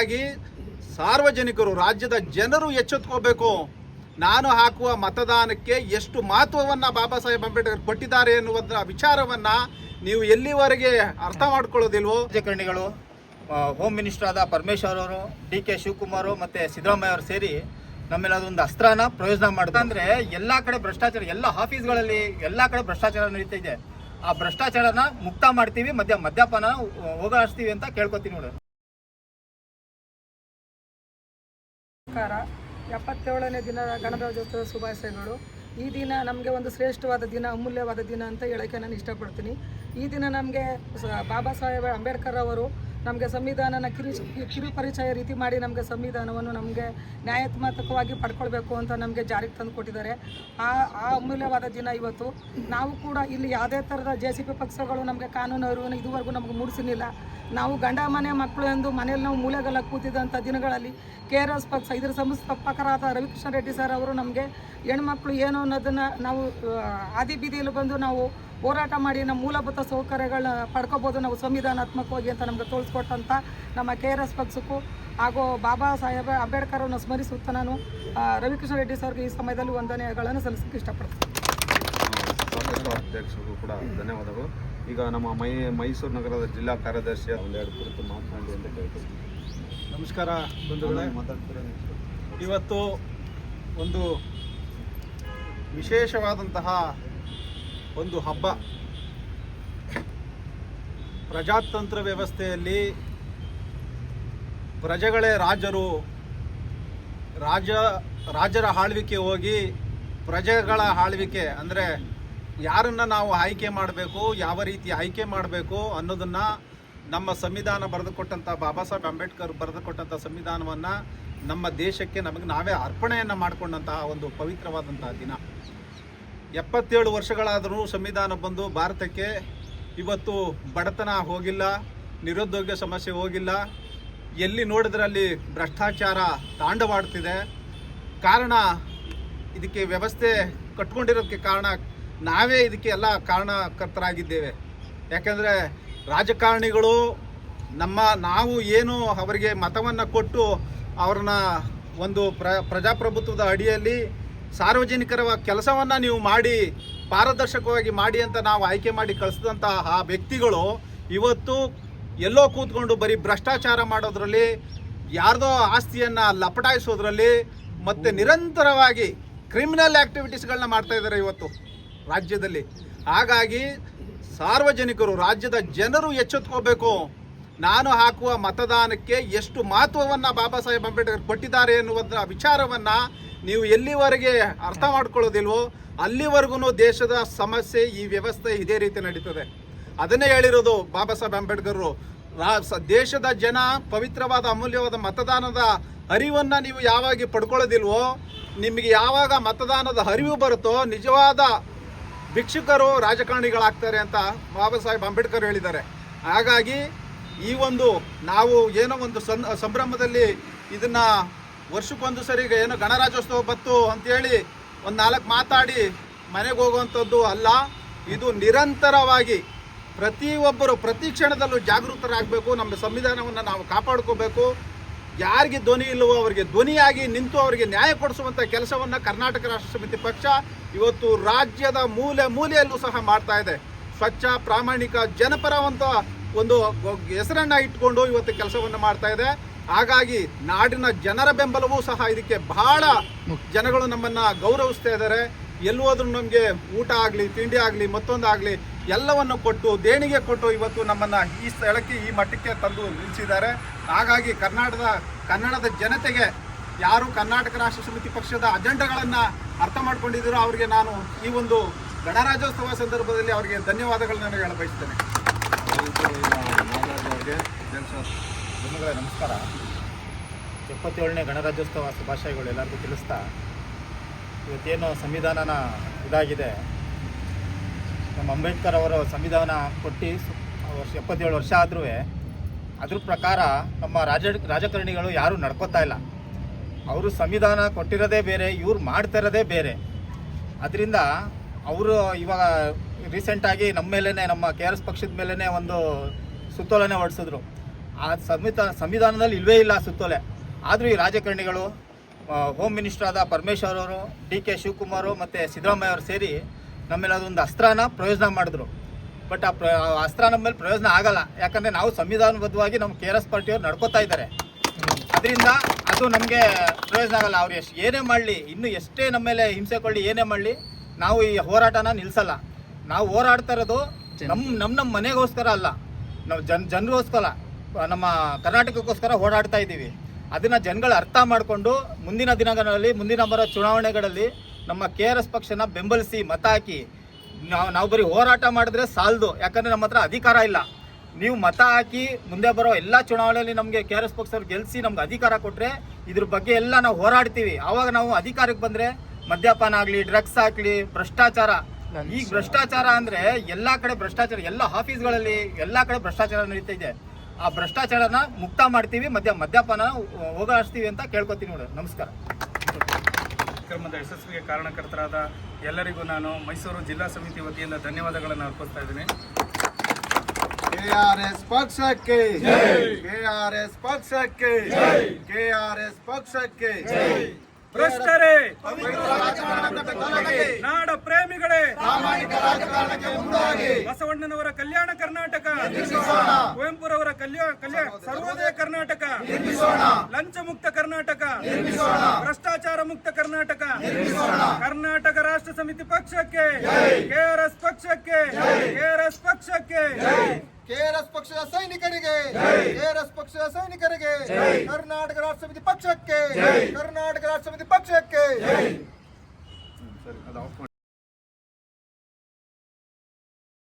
ಹಾಗಾಗಿ ಸಾರ್ವಜನಿಕರು, ರಾಜ್ಯದ ಜನರು ಎಚ್ಚೆತ್ತುಕೋಬೇಕು. ನಾನು ಹಾಕುವ ಮತದಾನಕ್ಕೆ ಎಷ್ಟು ಮಹತ್ವವನ್ನು ಬಾಬಾ ಸಾಹೇಬ್ ಅಂಬೇಡ್ಕರ್ ಕೊಟ್ಟಿದ್ದಾರೆ ಎನ್ನುವುದರ ವಿಚಾರವನ್ನು ನೀವು ಎಲ್ಲಿವರೆಗೆ ಅರ್ಥ ಮಾಡ್ಕೊಳ್ಳೋದಿಲ್ವೋ. ರಾಜಕಾರಣಿಗಳು, ಹೋಮ್ ಮಿನಿಸ್ಟರ್ ಆದ ಪರಮೇಶ್ವರ್ ಅವರು, DK ಶಿವಕುಮಾರ್ ಮತ್ತು ಸಿದ್ದರಾಮಯ್ಯ ಅವರು ಸೇರಿ ನಮ್ಮೆಲ್ಲ ಅದೊಂದು ಅಸ್ತ್ರನ ಪ್ರಯೋಜನ ಮಾಡಿದ್ರೆ ಅಂದರೆ ಎಲ್ಲ ಕಡೆ ಭ್ರಷ್ಟಾಚಾರ, ಎಲ್ಲ ಆಫೀಸ್ಗಳಲ್ಲಿ ಎಲ್ಲ ಕಡೆ ಭ್ರಷ್ಟಾಚಾರ ನಡೀತಾ ಇದೆ. ಆ ಭ್ರಷ್ಟಾಚಾರನ ಮುಕ್ತ ಮಾಡ್ತೀವಿ, ಮದ್ಯಪಾನ ಹೋಗಾಡಿಸ್ತೀವಿ ಅಂತ ಕೇಳ್ಕೊತೀವಿ ನೋಡಿ. 77ನೇ ದಿನ ಗಣರಾಜ್ಯೋತ್ಸವ ಶುಭಾಶಯಗಳು. ಈ ದಿನ ನಮಗೆ ಒಂದು ಶ್ರೇಷ್ಠವಾದ ದಿನ, ಅಮೂಲ್ಯವಾದ ದಿನ ಅಂತ ಹೇಳೋಕ್ಕೆ ನಾನು ಇಷ್ಟಪಡ್ತೀನಿ. ಈ ದಿನ ನಮಗೆ ಬಾಬಾ ಸಾಹೇಬ್ ಅಂಬೇಡ್ಕರ್ ಅವರು ನಮಗೆ ಸಂವಿಧಾನನ ಕಿರು ಪರಿಚಯ ರೀತಿ ಮಾಡಿ ನಮಗೆ ಸಂವಿಧಾನವನ್ನು ನಮಗೆ ನ್ಯಾಯಾತ್ಮಕವಾಗಿ ಪಡ್ಕೊಳ್ಬೇಕು ಅಂತ ನಮಗೆ ಜಾರಿಗೆ ತಂದು ಕೊಟ್ಟಿದ್ದಾರೆ. ಆ ಅಮೂಲ್ಯವಾದ ದಿನ ಇವತ್ತು. ನಾವು ಕೂಡ ಇಲ್ಲಿ ಯಾವುದೇ ಥರದ JCP ಪಕ್ಷಗಳು ನಮಗೆ ಕಾನೂನು ಅರಿವನ್ನು ಇದುವರೆಗೂ ನಮಗೆ ಮೂಡಿಸಿಲ್ಲ. ನಾವು ಗಂಡ ಮನೆ ಮಕ್ಕಳು ಎಂದು ಮನೆಯಲ್ಲಿ ನಾವು ಮೂಲೆಗಲ್ಲ ಕೂತಿದ್ದಂಥ ದಿನಗಳಲ್ಲಿ KRS ಪಕ್ಷ ಇದರ ಸಂಸ್ಥಾಪಕರಾದ ರವಿಕೃಷ್ಣ ರೆಡ್ಡಿ ಸರ್ ಅವರು ನಮಗೆ ಹೆಣ್ಮಕ್ಳು ಏನು ಅನ್ನೋದನ್ನು ನಾವು ಆದಿ ಬೀದಿಯಲ್ಲಿ ಬಂದು ನಾವು ಹೋರಾಟ ಮಾಡಿ ನಮ್ಮ ಮೂಲಭೂತ ಸೌಕರ್ಯಗಳನ್ನ ಪಡ್ಕೋಬೋದು ನಾವು ಸಂವಿಧಾನಾತ್ಮಕವಾಗಿ ಅಂತ ನಮಗೆ ತೋರಿಸ್ಕೊಟ್ಟಂಥ ನಮ್ಮ KRS ಪಕ್ಷಕ್ಕೂ ಹಾಗೂ ಬಾಬಾ ಸಾಹೇಬ್ ಅಂಬೇಡ್ಕರ್ ಅವರನ್ನು ಸ್ಮರಿಸುತ್ತಾ ನಾನು ರವಿಕೃಷ್ಣ ರೆಡ್ಡಿ ಸರ್ಗೆ ಈ ಸಮಯದಲ್ಲಿ ವಂದನೆಗಳನ್ನು ಸಲ್ಲಿಸಕ್ಕೆ ಇಷ್ಟಪಡ್ತೀನಿ. ಅಧ್ಯಕ್ಷರಿಗೂ ಕೂಡ ಧನ್ಯವಾದಗಳು. ಈಗ ನಮ್ಮ ಮೈಸೂರು ನಗರದ ಜಿಲ್ಲಾ ಕಾರ್ಯದರ್ಶಿ ಒಂದೆರಡು ಕುರಿತು ಮಾತನಾಡಿ ಅಂತ ಕೇಳ್ತೀನಿ. ನಮಸ್ಕಾರ ಬಂಧುಗಳೇ. ಇವತ್ತು ಒಂದು ವಿಶೇಷವಾದಂತಹ ಒಂದು ಹಬ್ಬ. ಪ್ರಜಾತಂತ್ರ ವ್ಯವಸ್ಥೆಯಲ್ಲಿ ಪ್ರಜೆಗಳೇ ರಾಜರು, ರಾಜರ ಆಳ್ವಿಕೆ ಹೋಗಿ ಪ್ರಜೆಗಳ ಆಳ್ವಿಕೆ ಅಂದರೆ ಯಾರನ್ನು ನಾವು ಆಯ್ಕೆ ಮಾಡಬೇಕು, ಯಾವ ರೀತಿ ಆಯ್ಕೆ ಮಾಡಬೇಕು ಅನ್ನೋದನ್ನು ನಮ್ಮ ಸಂವಿಧಾನ ಬರೆದುಕೊಟ್ಟಂಥ ಬಾಬಾ ಸಾಹೇಬ್ ಅಂಬೇಡ್ಕರ್ ಬರೆದುಕೊಟ್ಟಂಥ ಸಂವಿಧಾನವನ್ನು ನಮ್ಮ ದೇಶಕ್ಕೆ ನಮಗೆ ನಾವೇ ಅರ್ಪಣೆಯನ್ನು ಮಾಡಿಕೊಂಡಂತಹ ಒಂದು ಪವಿತ್ರವಾದಂತಹ ದಿನ. 77 ವರ್ಷಗಳಾದರೂ ಸಂವಿಧಾನ ಬಂದು ಭಾರತಕ್ಕೆ ಇವತ್ತು ಬಡತನ ಹೋಗಿಲ್ಲ, ನಿರುದ್ಯೋಗ ಸಮಸ್ಯೆ ಹೋಗಿಲ್ಲ, ಎಲ್ಲಿ ನೋಡಿದ್ರಲ್ಲಿ ಭ್ರಷ್ಟಾಚಾರ ತಾಂಡವಾಡ್ತಿದೆ. ಕಾರಣ ಇದಕ್ಕೆ ವ್ಯವಸ್ಥೆ ಕಟ್ಕೊಂಡಿರೋದಕ್ಕೆ ಕಾರಣ ನಾವೇ ಇದಕ್ಕೆ ಎಲ್ಲ ಕಾರಣಕರ್ತರಾಗಿದ್ದೇವೆ. ಯಾಕೆಂದರೆ ರಾಜಕಾರಣಿಗಳು ನಾವು ಏನು ಅವರಿಗೆ ಮತವನ್ನು ಕೊಟ್ಟು ಅವ್ರನ್ನ ಒಂದು ಪ್ರಜಾಪ್ರಭುತ್ವದ ಅಡಿಯಲ್ಲಿ ಸಾರ್ವಜನಿಕರ ಕೆಲಸವನ್ನು ನೀವು ಮಾಡಿ ಪಾರದರ್ಶಕವಾಗಿ ಮಾಡಿ ಅಂತ ನಾವು ಆಯ್ಕೆ ಮಾಡಿ ಕಳಿಸಿದಂತಹ ಆ ವ್ಯಕ್ತಿಗಳು ಇವತ್ತು ಎಲ್ಲೋ ಕೂತ್ಕೊಂಡು ಬರೀ ಭ್ರಷ್ಟಾಚಾರ ಮಾಡೋದ್ರಲ್ಲಿ, ಯಾರ್ದೋ ಆಸ್ತಿಯನ್ನು ಲಪಟಾಯಿಸೋದ್ರಲ್ಲಿ ಮತ್ತು ನಿರಂತರವಾಗಿ ಕ್ರಿಮಿನಲ್ ಆ್ಯಕ್ಟಿವಿಟೀಸ್ಗಳನ್ನ ಮಾಡ್ತಾ ಇದ್ದಾರೆ ಇವತ್ತು ರಾಜ್ಯದಲ್ಲಿ. ಹಾಗಾಗಿ ಸಾರ್ವಜನಿಕರು, ರಾಜ್ಯದ ಜನರು ಎಚ್ಚೆತ್ತುಕೋಬೇಕು. ನಾನು ಹಾಕುವ ಮತದಾನಕ್ಕೆ ಎಷ್ಟು ಮಹತ್ವವನ್ನು ಬಾಬಾ ಸಾಹೇಬ್ ಅಂಬೇಡ್ಕರ್ ಕೊಟ್ಟಿದ್ದಾರೆ ಎನ್ನುವುದರ ವಿಚಾರವನ್ನು ನೀವು ಎಲ್ಲಿವರೆಗೆ ಅರ್ಥ ಮಾಡ್ಕೊಳ್ಳೋದಿಲ್ವೋ ಅಲ್ಲಿವರೆಗೂ ದೇಶದ ಸಮಸ್ಯೆ, ಈ ವ್ಯವಸ್ಥೆ ಇದೇ ರೀತಿ ನಡೀತದೆ. ಅದನ್ನೇ ಹೇಳಿರೋದು ಬಾಬಾ ಸಾಹೇಬ್ ಅಂಬೇಡ್ಕರ್. ದೇಶದ ಜನ ಪವಿತ್ರವಾದ ಅಮೂಲ್ಯವಾದ ಮತದಾನದ ಅರಿವನ್ನು ನೀವು ಯಾವಾಗ ಪಡ್ಕೊಳ್ಳೋದಿಲ್ವೋ, ನಿಮಗೆ ಯಾವಾಗ ಮತದಾನದ ಅರಿವು ಬರುತ್ತೋ ನಿಜವಾದ ಭಿಕ್ಷುಕರು ರಾಜಕಾರಣಿಗಳಾಗ್ತಾರೆ ಅಂತ ಬಾಬಾ ಸಾಹೇಬ್ ಅಂಬೇಡ್ಕರ್ ಹೇಳಿದ್ದಾರೆ. ಹಾಗಾಗಿ ಈ ಒಂದು ನಾವು ಏನೋ ಒಂದು ಸಂಭ್ರಮದಲ್ಲಿ ಇದನ್ನು ವರ್ಷಕ್ಕೊಂದು ಸರಿ ಏನೋ ಗಣರಾಜ್ಯೋತ್ಸವ ಬತ್ತು ಅಂತೇಳಿ ಒಂದು 4 ಮಾತಾಡಿ ಮನೆಗೆ ಹೋಗುವಂಥದ್ದು ಅಲ್ಲ. ಇದು ನಿರಂತರವಾಗಿ ಪ್ರತಿಯೊಬ್ಬರು ಪ್ರತಿ ಕ್ಷಣದಲ್ಲೂ ಜಾಗೃತರಾಗಬೇಕು. ನಮ್ಮ ಸಂವಿಧಾನವನ್ನು ನಾವು ಕಾಪಾಡ್ಕೋಬೇಕು. ಯಾರಿಗೆ ಧ್ವನಿ ಇಲ್ಲವೋ ಅವರಿಗೆ ಧ್ವನಿಯಾಗಿ ನಿಂತು ಅವರಿಗೆ ನ್ಯಾಯ ಕೊಡಿಸುವಂಥ ಕೆಲಸವನ್ನು ಕರ್ನಾಟಕ ರಾಷ್ಟ್ರ ಸಮಿತಿ ಪಕ್ಷ ಇವತ್ತು ರಾಜ್ಯದ ಮೂಲೆ ಮೂಲೆಯಲ್ಲೂ ಸಹ ಮಾಡ್ತಾ ಇದೆ. ಸ್ವಚ್ಛ, ಪ್ರಾಮಾಣಿಕ, ಜನಪರವಂತ ಒಂದು ಹೆಸರನ್ನು ಇಟ್ಕೊಂಡು ಇವತ್ತು ಕೆಲಸವನ್ನು ಮಾಡ್ತಾ ಇದೆ. ಹಾಗಾಗಿ ನಾಡಿನ ಜನರ ಬೆಂಬಲವೂ ಸಹ ಇದಕ್ಕೆ ಬಹಳ ಜನಗಳು ನಮ್ಮನ್ನು ಗೌರವಿಸ್ತಾ ಇದ್ದಾರೆ. ಎಲ್ಲಿ ಹೋದ್ರೂ ನಮಗೆ ಊಟ ಆಗಲಿ, ತಿಂಡಿ ಆಗಲಿ, ಮತ್ತೊಂದಾಗಲಿ ಎಲ್ಲವನ್ನು ಕೊಟ್ಟು ದೇಣಿಗೆ ಕೊಟ್ಟು ಇವತ್ತು ನಮ್ಮನ್ನು ಈ ಸ್ಥಳಕ್ಕೆ, ಈ ಮಟ್ಟಕ್ಕೆ ತಂದು ನಿಲ್ಲಿಸಿದ್ದಾರೆ. ಹಾಗಾಗಿ ಕನ್ನಡದ ಜನತೆಗೆ ಯಾರು ಕರ್ನಾಟಕ ರಾಷ್ಟ್ರ ಸಮಿತಿ ಪಕ್ಷದ ಅಜೆಂಡಾಗಳನ್ನು ಅರ್ಥ ಮಾಡ್ಕೊಂಡಿದ್ದೀರೋ ಅವರಿಗೆ ನಾನು ಈ ಒಂದು ಗಣರಾಜ್ಯೋತ್ಸವ ಸಂದರ್ಭದಲ್ಲಿ ಅವರಿಗೆ ಧನ್ಯವಾದಗಳನ್ನು ಹೇಳ ಬಯಸ್ತೇನೆ. ನಮಸ್ಕಾರ. 77ನೇ ಗಣರಾಜ್ಯೋತ್ಸವ ಶುಭಾಶಯಗಳು ಎಲ್ಲರಿಗೂ ತಿಳಿಸ್ತಾ, ಇವತ್ತೇನು ಸಂವಿಧಾನನ ಇದಾಗಿದೆ, ನಮ್ಮ ಅಂಬೇಡ್ಕರ್ ಅವರು ಸಂವಿಧಾನ ಕೊಟ್ಟು 77 ವರ್ಷ ಆದರೂ ಅದ್ರ ಪ್ರಕಾರ ನಮ್ಮ ರಾಜಕಾರಣಿಗಳು ಯಾರೂ ನಡ್ಕೋತಾ ಇಲ್ಲ. ಅವರು ಸಂವಿಧಾನ ಕೊಟ್ಟಿರೋದೇ ಬೇರೆ, ಇವ್ರು ಮಾಡ್ತಾ ಇರೋದೇ ಬೇರೆ. ಅದರಿಂದ ಅವರು ಇವಾಗ ರೀಸೆಂಟಾಗಿ ನಮ್ಮ ಮೇಲೇ, ನಮ್ಮ KRS ಪಕ್ಷದ ಮೇಲೇ ಒಂದು ಸುತ್ತೋಲನೆ ಹೊರಡಿಸಿದ್ರು. ಆ ಸಂವಿಧಾನದಲ್ಲಿ ಇಲ್ವೇ ಇಲ್ಲ ಸುತ್ತೋಲೆ. ಆದರೂ ಈ ರಾಜಕಾರಣಿಗಳು, ಹೋಮ್ ಮಿನಿಸ್ಟರ್ ಆದ ಪರಮೇಶ್ವರ್ ಅವರು, DK ಶಿವಕುಮಾರ್ ಮತ್ತು ಸಿದ್ದರಾಮಯ್ಯ ಅವರು ಸೇರಿ ನಮ್ಮೇಲೆ ಅದೊಂದು ಅಸ್ತ್ರನ ಪ್ರಯೋಜನ ಮಾಡಿದ್ರು. ಬಟ್ ಆ ಅಸ್ತ್ರ ನಮ್ಮ ಮೇಲೆ ಪ್ರಯೋಜನ ಆಗಲ್ಲ. ಯಾಕಂದರೆ ನಾವು ಸಂವಿಧಾನಬದ್ಧವಾಗಿ ನಮ್ಮ KRS ಪಾರ್ಟಿಯವ್ರು ನಡ್ಕೋತಾ ಇದ್ದಾರೆ. ಅದರಿಂದ ಅದು ನಮಗೆ ಪ್ರಯೋಜನ ಆಗಲ್ಲ. ಅವ್ರು ಏನೇ ಮಾಡಲಿ, ಇನ್ನೂ ಎಷ್ಟೇ ನಮ್ಮ ಮೇಲೆ ಹಿಂಸೆ ಕೊಳ್ಳಿ, ಏನೇ ಮಾಡಲಿ, ನಾವು ಈ ಹೋರಾಟನ ನಿಲ್ಲಿಸಲ್ಲ. ನಾವು ಹೋರಾಡ್ತಾ ಇರೋದು ನಮ್ಮ ಮನೆಗೋಸ್ಕರ ಅಲ್ಲ, ನಾವು ಜನರಿಗೋಸ್ಕರ, ನಮ್ಮ ಕರ್ನಾಟಕಕ್ಕೋಸ್ಕರ ಓಡಾಡ್ತಾ ಇದ್ದೀವಿ. ಅದನ್ನು ಜನಗಳು ಅರ್ಥ ಮಾಡಿಕೊಂಡು ಮುಂದಿನ ದಿನಗಳಲ್ಲಿ, ಮುಂದಿನ ಬರೋ ಚುನಾವಣೆಗಳಲ್ಲಿ ನಮ್ಮ KRS ಪಕ್ಷನ ಬೆಂಬಲಿಸಿ ಮತ ಹಾಕಿ. ನಾವು ಬರೀ ಹೋರಾಟ ಮಾಡಿದ್ರೆ ಸಾಲದು, ಯಾಕಂದರೆ ನಮ್ಮ ಹತ್ರ ಅಧಿಕಾರ ಇಲ್ಲ. ನೀವು ಮತ ಹಾಕಿ ಮುಂದೆ ಬರೋ ಎಲ್ಲ ಚುನಾವಣೆಯಲ್ಲಿ ನಮಗೆ KRS ಪಕ್ಷದವ್ರು ಗೆಲ್ಲಿಸಿ ನಮ್ಗೆ ಅಧಿಕಾರ ಕೊಟ್ಟರೆ ಇದ್ರ ಬಗ್ಗೆ ಎಲ್ಲ ನಾವು ಹೋರಾಡ್ತೀವಿ. ಆವಾಗ ನಾವು ಅಧಿಕಾರಕ್ಕೆ ಬಂದರೆ ಮದ್ಯಪಾನ ಆಗಲಿ, ಡ್ರಗ್ಸ್ ಆಗಲಿ, ಭ್ರಷ್ಟಾಚಾರ, ಈಗ ಭ್ರಷ್ಟಾಚಾರ ಅಂದರೆ ಎಲ್ಲ ಕಡೆ ಭ್ರಷ್ಟಾಚಾರ, ಎಲ್ಲ ಆಫೀಸ್ಗಳಲ್ಲಿ ಎಲ್ಲ ಕಡೆ ಭ್ರಷ್ಟಾಚಾರ ನಡೀತಾ ಇದೆ. ಆ ಭ್ರಷ್ಟಾಚಾರನ ಮುಕ್ತ ಮಾಡ್ತೀವಿ, ಮದ್ಯಪಾನ ಹೋಗಲಾಡಿಸ್ತೀವಿ ಅಂತ ಕೇಳ್ಕೊತೀನಿ ನೋಡಿ. ನಮಸ್ಕಾರ. ಕಾರ್ಯಕ್ರಮದ ಯಶಸ್ವಿಗೆ ಕಾರಣಕರ್ತರಾದ ಎಲ್ಲರಿಗೂ ನಾನು ಮೈಸೂರು ಜಿಲ್ಲಾ ಸಮಿತಿ ವತಿಯಿಂದ ಧನ್ಯವಾದಗಳನ್ನು ಅರ್ಪಿಸ್ತಾ ಇದ್ದೀನಿ. KRS ಪಕ್ಷಕ್ಕೆ KRS ಪಕ್ಷಕ್ಕೆ KRS ಪಕ್ಷಕ್ಕೆ ಭ್ರಷ್ಟರೇ, ನಾಡ ಪ್ರೇಮಿಗಳೇ, ಬಸವಣ್ಣನವರ ಕಲ್ಯಾಣ ಕರ್ನಾಟಕ, ಕುವೆಂಪುರವರ ಸರ್ವೋದಯ ಕರ್ನಾಟಕ, ಲಂಚ ಮುಕ್ತ ಕರ್ನಾಟಕ, ಭ್ರಷ್ಟಾಚಾರ ಮುಕ್ತ ಕರ್ನಾಟಕ, ಕರ್ನಾಟಕ ರಾಷ್ಟ್ರ ಸಮಿತಿ ಪಕ್ಷಕ್ಕೆ, KRS ಪಕ್ಷಕ್ಕೆ, KRS ಪಕ್ಷಕ್ಕೆ, KRS ಪಕ್ಷದ ಸೈನಿಕರಿಗೆ, KRS ಪಕ್ಷದ ಸೈನಿಕರಿಗೆ, ಕರ್ನಾಟಕ ರಾಷ್ಟ್ರ ಸಮಿತಿ ಪಕ್ಷಕ್ಕೆ, ಕರ್ನಾಟಕ ರಾಷ್ಟ್ರ ಸಮಿತಿ ಪಕ್ಷಕ್ಕೆ.